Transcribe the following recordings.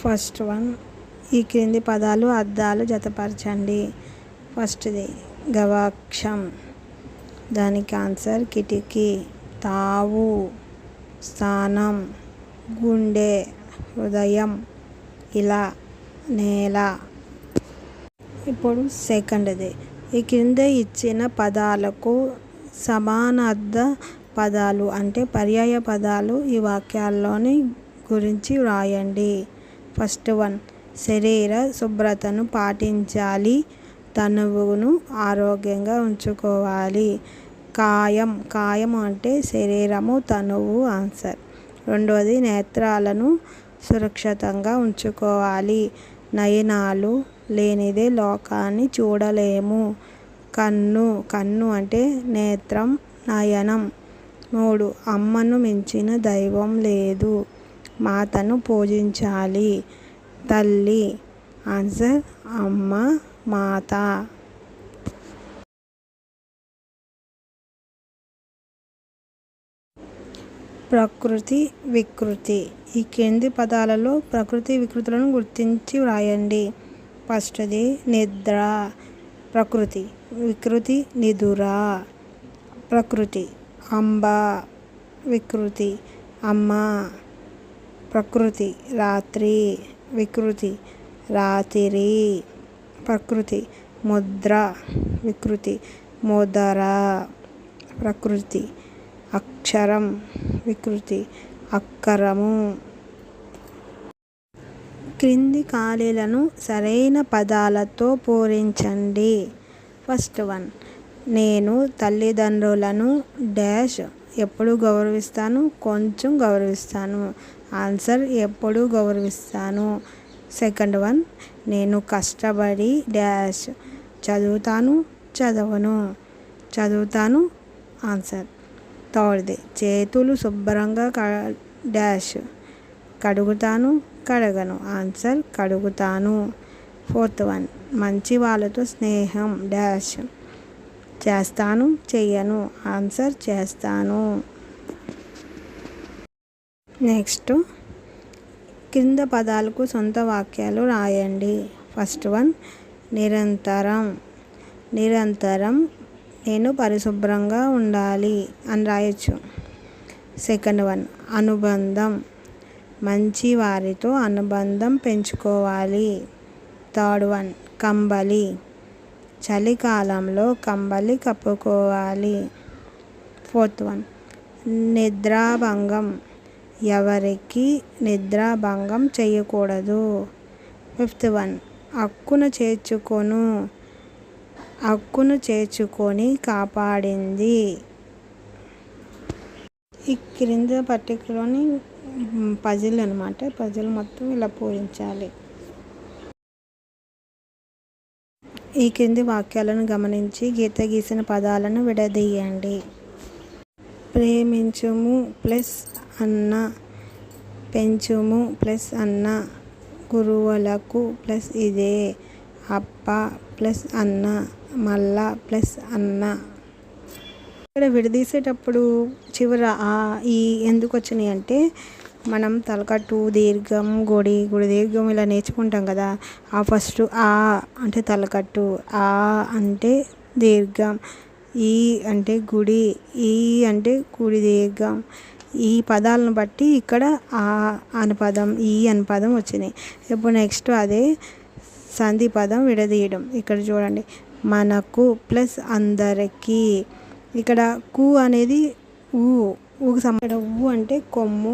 First one, ఈ క్రింది పదాలు అర్థాలు జతపరచండి. ఫస్ట్ది గవాక్షం, దానికి ఆన్సర్ కిటికీ. తావు, స్థానం, గుండె, హృదయం, ఇలా, నేల. ఇప్పుడు సెకండ్ది, ఈ క్రింద ఇచ్చిన పదాలకు సమానార్థ పదాలు అంటే పర్యాయ పదాలు ఈ వాక్యాల్లోని గురించి వ్రాయండి. ఫస్ట్ వన్, శరీర శుభ్రతను పాటించాలి, తనువును ఆరోగ్యంగా ఉంచుకోవాలి. కాయం, కాయం అంటే శరీరము, తనువు ఆన్సర్. రెండవది, నేత్రాలను సురక్షితంగా ఉంచుకోవాలి, నయనాలు లేనిదే లోకాన్ని చూడలేము. కన్ను, కన్ను అంటే నేత్రం, నయనం. 3, అమ్మను మించిన దైవం లేదు, మాతను పూజించాలి. తల్లి ఆన్సర్ అమ్మ, మాత. ప్రకృతి వికృతి, ఈ కింది పదాలలో ప్రకృతి వికృతులను గుర్తించి వ్రాయండి. ఫస్ట్ది నిద్ర, ప్రకృతి. వికృతి నిదుర. ప్రకృతి అంబ, వికృతి అమ్మ. ప్రకృతి రాత్రి, వికృతి రాతిరి. ప్రకృతి ముద్ర, వికృతి ముదర. ప్రకృతి అక్షరం, వికృతి అక్కరము. క్రింది ఖాళీలను సరైన పదాలతో పూరించండి. ఫస్ట్ వన్, నేను తల్లిదండ్రులను డాష్ ఎప్పుడు గౌరవిస్తాను, కొంచెం గౌరవిస్తాను. ఆన్సర్ ఎప్పుడు గౌరవిస్తాను. సెకండ్ వన్, నేను కష్టపడి డాష్ చదువుతాను, చదవను. చదువుతాను ఆన్సర్. థర్డ్ది, చేతులు శుభ్రంగా డాష్ కడుగుతాను, కడగను. ఆన్సర్ కడుగుతాను. ఫోర్త్ వన్, మంచి వాళ్ళతో స్నేహం డాష్ చేస్తాను, చెయ్యను. ఆన్సర్ చేస్తాను. నెక్స్ట్, కింద పదాలకు సొంత వాక్యాలు రాయండి. ఫస్ట్ వన్, నిరంతరం. నిరంతరం నేను పరిశుభ్రంగా ఉండాలి అని రాయొచ్చు. సెకండ్ వన్, అనుబంధం. మంచి వారితో అనుబంధం పెంచుకోవాలి. థర్డ్ వన్, కంబలి. చలికాలంలో కంబలి కప్పుకోవాలి. Fourth one, నిద్రాభంగం. ఎవరికి నిద్రాభంగం చేయకూడదు. ఫిఫ్త్ వన్, హక్కును చేర్చుకొను. హక్కును చేర్చుకొని కాపాడింది. ఈ క్రింద పట్టికలోని పజిల్ అనమాట. పజిల్ మొత్తం ఇలా పూరించాలి. ఈ క్రింది వాక్యాలను గమనించి గీత గీసిన పదాలను విడదీయండి. ప్రేమించుము ప్లస్ అన్న, పెంచుము ప్లస్ అన్న, గురువులకు ప్లస్ ఇదే, అప్ప ప్లస్ అన్న, మల్ల ప్లస్ అన్న. ఇక్కడ విడదీసేటప్పుడు చివర ఈ ఎందుకు వచ్చినాయి అంటే, మనం తలకట్టు, దీర్ఘం, గుడి దీర్ఘం ఇలా నేర్చుకుంటాం కదా. ఫస్ట్ ఆ అంటే తలకట్టు, ఆ అంటే దీర్ఘం, ఈ అంటే గుడి, ఈ అంటే గుడి దీర్ఘం. ఈ పదాలను బట్టి ఇక్కడ ఆ అని పదం, ఈ అని పదం వచ్చినాయి. ఇప్పుడు నెక్స్ట్ అదే సంధి పదం విడదీయడం. ఇక్కడ చూడండి, మనకు ప్లస్ అందరికీ. ఇక్కడ కు అనేది ఊకి సంబంధించిన. ఊ అంటే కొమ్ము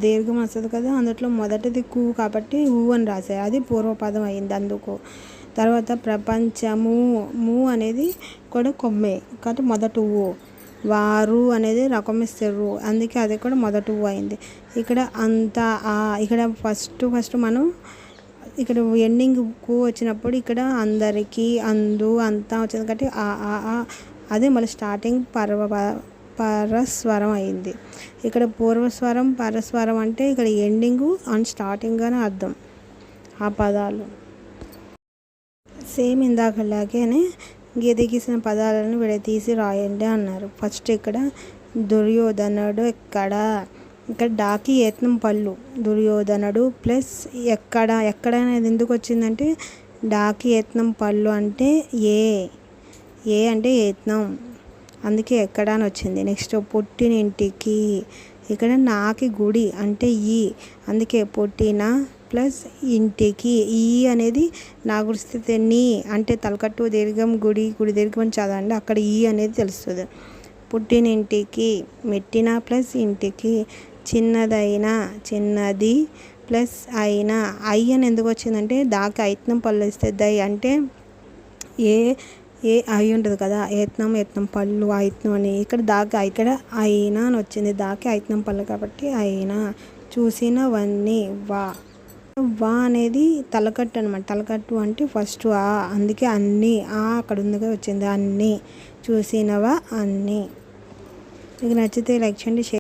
దీర్ఘం వస్తుంది కదా, అందులో మొదటిది కు కాబట్టి ఊ అని రాశారు. అది పూర్వపదం అయింది అందుకు. తర్వాత ప్రపంచము, ము అనేది కూడా కొమ్మే కాబట్టి మొదటి ఊ. వారు అనేది రకమిస్తారు, అందుకే అది కూడా మొదటి ఊ అయింది. ఇక్కడ అంతా ఇక్కడ ఫస్ట్ మనం ఇక్కడ ఎండింగ్ కు వచ్చినప్పుడు ఇక్కడ అందరికీ, అందు, అంతా వచ్చింది కాబట్టి అదే మళ్ళీ స్టార్టింగ్ పరస్వరం అయింది. ఇక్కడ పూర్వస్వరం పరస్వరం అంటే ఇక్కడ ఎండింగు అండ్ స్టార్టింగ్ అని అర్థం ఆ పదాలు. సేమ్ ఇందాకలాగే గీత గీసిన పదాలను విడతీసి రాయండి అన్నారు. ఫస్ట్ ఇక్కడ దుర్యోధనుడు ఎక్కడ, ఇక్కడ డాకి యత్నం పళ్ళు దుర్యోధనుడు ప్లస్ ఎక్కడ అనేది ఎందుకు వచ్చిందంటే డాకి యత్నం పళ్ళు అంటే ఏ అంటే యత్నం, అందుకే ఎక్కడ అని వచ్చింది. నెక్స్ట్ పుట్టినింటికి, ఇక్కడ నాకి గుడి అంటే అందుకే పుట్టిన ప్లస్ ఇంటికి అనేది నా గుడిస్తే నీ అంటే తలకట్టు దీర్ఘం గుడి దీర్ఘం అని చదవండి, అక్కడ అనేది తెలుస్తుంది. పుట్టినింటికి మెట్టిన ప్లస్ ఇంటికి, చిన్నదైన చిన్నది ప్లస్ అయినా అని ఎందుకు వచ్చిందంటే దాకి ఐత్నం పళ్ళు ఇస్తే దై అంటే ఏ అయి ఉంటుంది కదా, యత్నం పళ్ళు ఐత్నం అని, ఇక్కడ అయినా అని వచ్చింది. దాకి ఐత్నం పళ్ళు కాబట్టి అయినా. చూసినవన్నీ వా అనేది తలకట్టు అనమాట. తలకట్టు అంటే ఫస్ట్ అందుకే అన్నీ అక్కడ ఉందిగా వచ్చింది. అన్నీ చూసినవా అన్నీ. మీకు నచ్చితే లైక్ చేయండి.